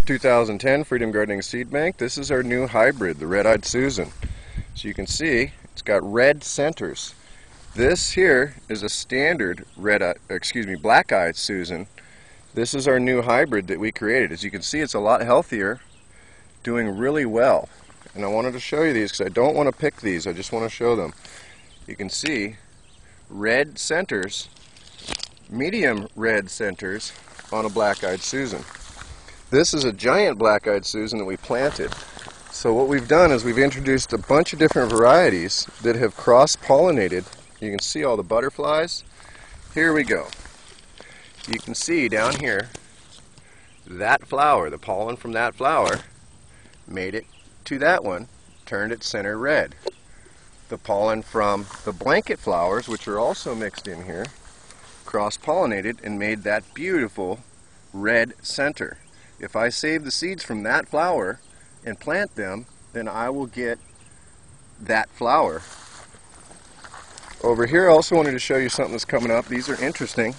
2010 Freedom Gardening Seed Bank. This is our new hybrid, the Red-Eyed Susan. So you can see it's got red centers. This here is a standard black-eyed Susan. This is our new hybrid that we created. As you can see, it's a lot healthier, doing really well. And I wanted to show you these because I don't want to pick these, I just want to show them. You can see red centers, medium red centers on a black-eyed Susan. This is a giant black-eyed Susan that we planted. So what we've done is we've introduced a bunch of different varieties that have cross-pollinated. You can see all the butterflies. Here we go. You can see down here, that flower, the pollen from that flower, made it to that one, turned it center red. The pollen from the blanket flowers, which are also mixed in here, cross-pollinated and made that beautiful red center. If I save the seeds from that flower and plant them, then I will get that flower. Over here I also wanted to show you something that's coming up. These are interesting.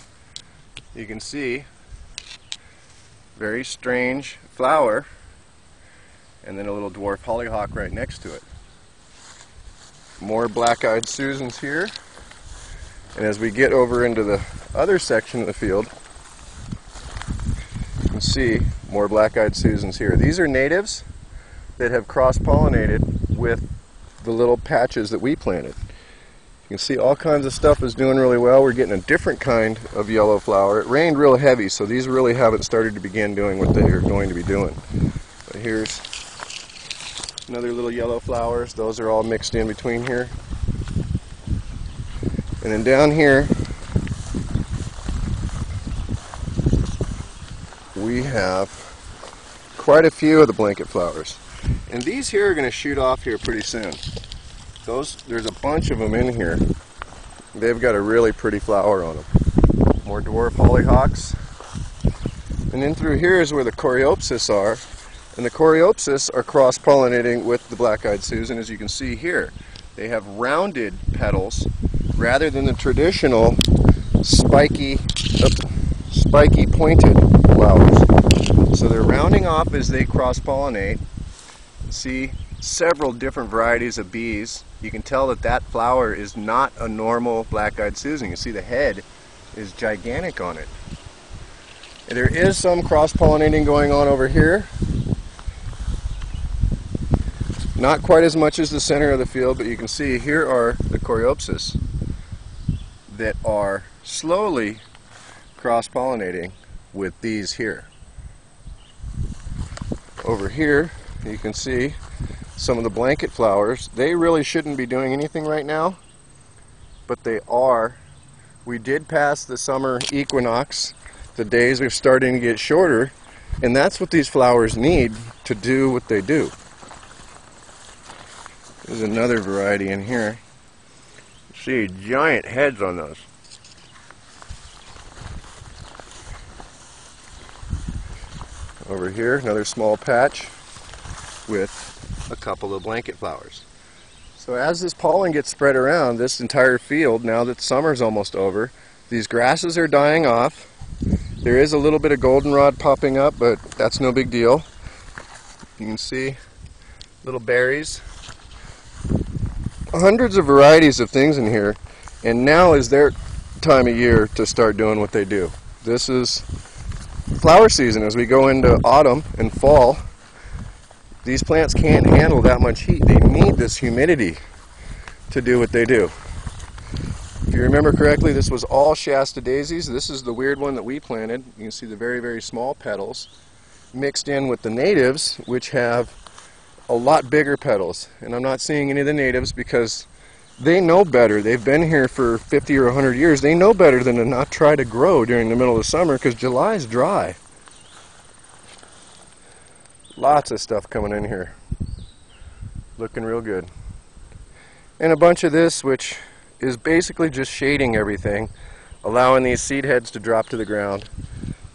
You can see very strange flower and then a little dwarf hollyhock right next to it. More black-eyed Susans here. And as we get over into the other section of the field, you can see more black-eyed Susans here. These are natives that have cross-pollinated with the little patches that we planted. You can see all kinds of stuff is doing really well. We're getting a different kind of yellow flower. It rained real heavy, so these really haven't started to begin doing what they are going to be doing. But here's another little yellow flowers. Those are all mixed in between here. And then down here, we have quite a few of the blanket flowers. And these here are going to shoot off here pretty soon. There's a bunch of them in here. They've got a really pretty flower on them. More dwarf hollyhocks. And then through here is where the coreopsis are. And the coreopsis are cross-pollinating with the black-eyed Susan, as you can see here. They have rounded petals rather than the traditional spiky pointed flowers. So they're rounding off as they cross-pollinate. See several different varieties of bees. You can tell that that flower is not a normal black-eyed Susan. You see the head is gigantic on it. And there is some cross-pollinating going on over here. Not quite as much as the center of the field, but you can see here are the coreopsis that are slowly cross-pollinating with these here. Over here you can see some of the blanket flowers. They really shouldn't be doing anything right now, but they are. We did pass the summer equinox. The days are starting to get shorter, and that's what these flowers need to do what they do. There's another variety in here. See giant heads on those. Over here, another small patch with a couple of blanket flowers. So as this pollen gets spread around this entire field, now that summer's almost over, these grasses are dying off. There is a little bit of goldenrod popping up, but that's no big deal. You can see little berries. Hundreds of varieties of things in here, and now is their time of year to start doing what they do. This is flower season. As we go into autumn and fall, these plants can't handle that much heat. They need this humidity to do what they do. If you remember correctly, this was all Shasta daisies. This is the weird one that we planted. You can see the very, very small petals mixed in with the natives, which have a lot bigger petals. And I'm not seeing any of the natives because they know better. They've been here for 50 or 100 years. They know better than to not try to grow during the middle of the summer because July is dry. Lots of stuff coming in here. Looking real good. And a bunch of this, which is basically just shading everything, allowing these seed heads to drop to the ground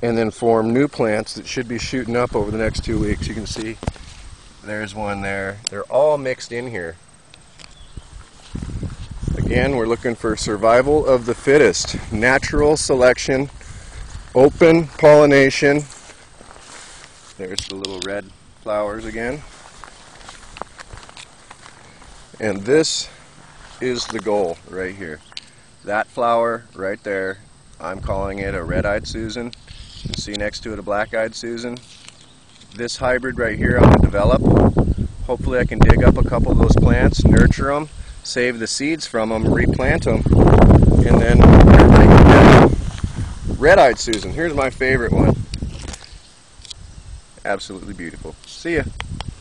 and then form new plants that should be shooting up over the next 2 weeks. You can see there's one there. They're all mixed in here. Again, we're looking for survival of the fittest, natural selection, open pollination, There's the little red flowers again. And this is the goal right here. That flower right there, I'm calling it a red-eyed Susan. You can see next to it a black-eyed Susan. This hybrid right here I'm going to develop. Hopefully I can dig up a couple of those plants, nurture them, save the seeds from them, replant them, and then everybody can get red-eyed Susan. Here's my favorite one. Absolutely beautiful. See ya.